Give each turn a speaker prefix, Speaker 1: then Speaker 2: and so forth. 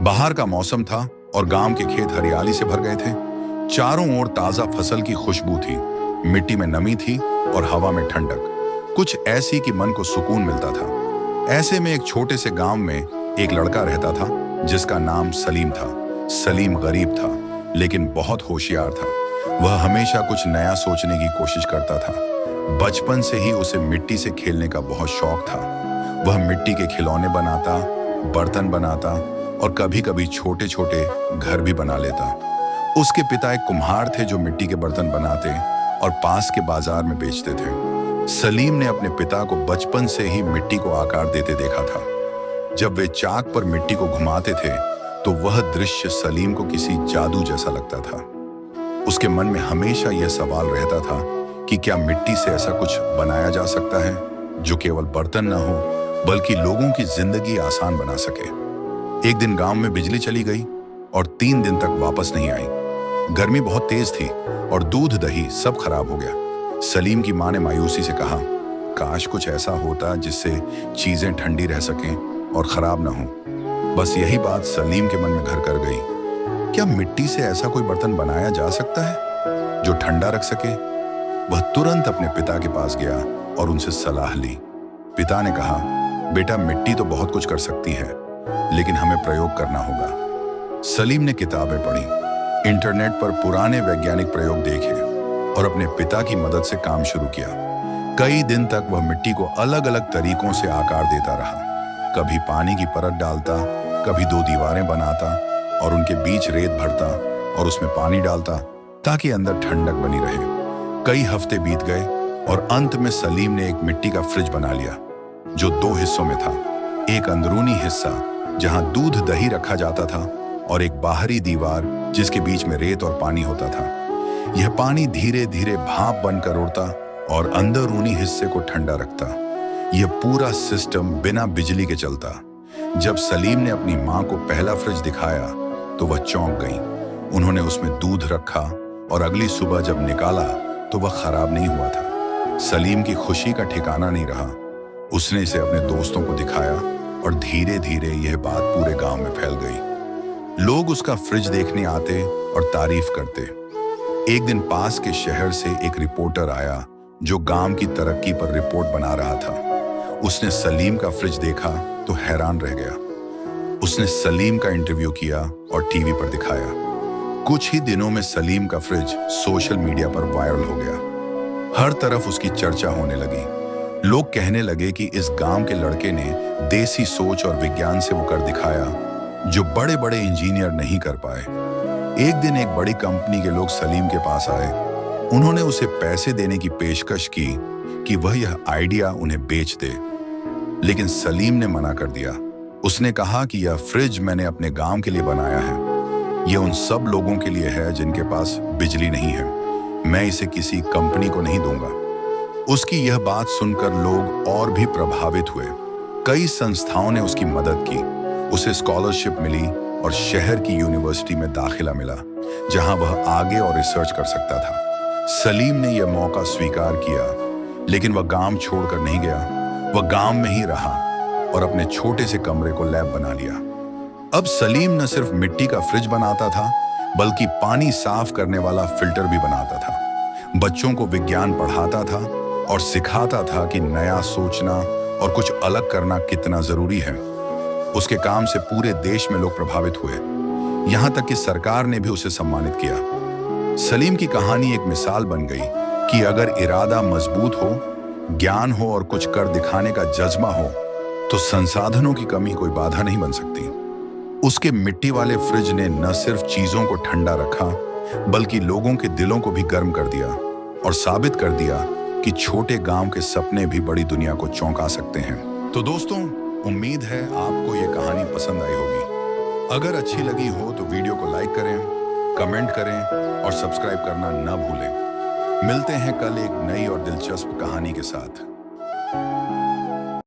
Speaker 1: बाहर का मौसम था और गांव के खेत हरियाली से भर गए थे। चारों ओर ताजा फसल की खुशबू थी, मिट्टी में नमी थी और हवा में ठंडक, कुछ ऐसी कि मन को सुकून मिलता था। ऐसे में एक छोटे से गांव में एक लड़का रहता था जिसका नाम सलीम था। सलीम गरीब था लेकिन बहुत होशियार था। वह हमेशा कुछ नया सोचने की कोशिश करता था। बचपन से ही उसे मिट्टी से खेलने का बहुत शौक था। वह मिट्टी के खिलौने बनाता, बर्तन बनाता और कभी कभी छोटे छोटे घर भी बना लेता। उसके पिता एक कुम्हार थे जो मिट्टी के बर्तन बनाते और पास के बाजार में बेचते थे। सलीम ने अपने पिता को बचपन से ही मिट्टी को आकार देते देखा था। जब वे चाक पर मिट्टी को घुमाते थे तो वह दृश्य सलीम को किसी जादू जैसा लगता था। उसके मन में हमेशा यह सवाल रहता था कि क्या मिट्टी से ऐसा कुछ बनाया जा सकता है जो केवल बर्तन न हो बल्कि लोगों की जिंदगी आसान बना सके। एक दिन गांव में बिजली चली गई और 3 दिन तक वापस नहीं आई। गर्मी बहुत तेज थी और दूध दही सब खराब हो गया। सलीम की मां ने मायूसी से कहा, काश कुछ ऐसा होता जिससे चीजें ठंडी रह सकें और खराब ना हो। बस यही बात सलीम के मन में घर कर गई। क्या मिट्टी से ऐसा कोई बर्तन बनाया जा सकता है जो ठंडा रख सके? वह तुरंत अपने पिता के पास गया और उनसे सलाह ली। पिता ने कहा, बेटा मिट्टी तो बहुत कुछ कर सकती है लेकिन हमें प्रयोग करना होगा। सलीम ने किताबें पढ़ी, इंटरनेट पर पुराने वैज्ञानिक प्रयोग देखे और अपने पिता की मदद से काम शुरू किया। कई दिन तक वह मिट्टी को अलग अलग तरीकों से आकार देता रहा। कभी पानी की परत डालता, कभी 2 दीवारें बनाता और उनके बीच रेत भरता और उसमें पानी डालता ताकि अंदर ठंडक बनी रहे। कई हफ्ते बीत गए और अंत में सलीम ने एक मिट्टी का फ्रिज बना लिया जो 2 हिस्सों में था। एक अंदरूनी हिस्सा जहां दूध दही रखा जाता था और एक बाहरी दीवार जिसके बीच में रेत और पानी होता था। यह पानी धीरे धीरे भाप बनकर उड़ता और अंदरूनी हिस्से को ठंडा रखता। यह पूरा सिस्टम बिना बिजली के चलता। जब सलीम ने अपनी मां को पहला फ्रिज दिखाया तो वह चौंक गई। उन्होंने उसमें दूध रखा और अगली सुबह जब निकाला तो वह खराब नहीं हुआ था। सलीम की खुशी का ठिकाना नहीं रहा। उसने इसे अपने दोस्तों को दिखाया और धीरे धीरे यह बात पूरे गांव में फैल गई। लोग उसका फ्रिज देखने आते और तारीफ करते। एक दिन पास के शहर से एक रिपोर्टर आया जो गांव की तरक्की पर रिपोर्ट बना रहा था। उसने सलीम का फ्रिज देखा तो हैरान रह गया। उसने सलीम का इंटरव्यू किया और टीवी पर दिखाया। कुछ ही दिनों में सलीम का फ्रिज सोशल मीडिया पर वायरल हो गया। हर तरफ उसकी चर्चा होने लगी। लोग कहने लगे कि इस गांव के लड़के ने देसी सोच और विज्ञान से वो कर दिखाया जो बड़े बड़े इंजीनियर नहीं कर पाए। एक दिन एक बड़ी कंपनी के लोग सलीम के पास आए। उन्होंने उसे पैसे देने की पेशकश की कि वह यह आइडिया उन्हें बेच दे, लेकिन सलीम ने मना कर दिया। उसने कहा कि यह फ्रिज मैंने अपने गांव के लिए बनाया है। यह उन सब लोगों के लिए है जिनके पास बिजली नहीं है। मैं इसे किसी कंपनी को नहीं दूंगा। उसकी यह बात सुनकर लोग और भी प्रभावित हुए। कई संस्थाओं ने उसकी मदद की। उसे स्कॉलरशिप मिली और शहर की यूनिवर्सिटी में दाखिला मिला जहां वह आगे और रिसर्च कर सकता था। सलीम ने यह मौका स्वीकार किया लेकिन वह गांव छोड़कर नहीं गया। वह गांव में ही रहा और अपने छोटे से कमरे को लैब बना लिया। अब सलीम न सिर्फ मिट्टी का फ्रिज बनाता था बल्कि पानी साफ करने वाला फिल्टर भी बनाता था। बच्चों को विज्ञान पढ़ाता था और सिखाता था कि नया सोचना और कुछ अलग करना कितना जरूरी है। उसके काम से पूरे देश में लोग प्रभावित हुए। यहां तक कि सरकार ने भी उसे सम्मानित किया। सलीम की कहानी एक मिसाल बन गई कि अगर इरादा मजबूत हो, ज्ञान हो और कुछ कर दिखाने का जज्बा हो तो संसाधनों की कमी कोई बाधा नहीं बन सकती। उसके मिट्टी वाले फ्रिज ने न सिर्फ चीजों को ठंडा रखा बल्कि लोगों के दिलों को भी गर्म कर दिया और साबित कर दिया कि छोटे गांव के सपने भी बड़ी दुनिया को चौंका सकते हैं। तो दोस्तों, उम्मीद है आपको ये कहानी पसंद आई होगी। अगर अच्छी लगी हो तो वीडियो को लाइक करें, कमेंट करें और सब्सक्राइब करना न भूलें। मिलते हैं कल एक नई और दिलचस्प कहानी के साथ।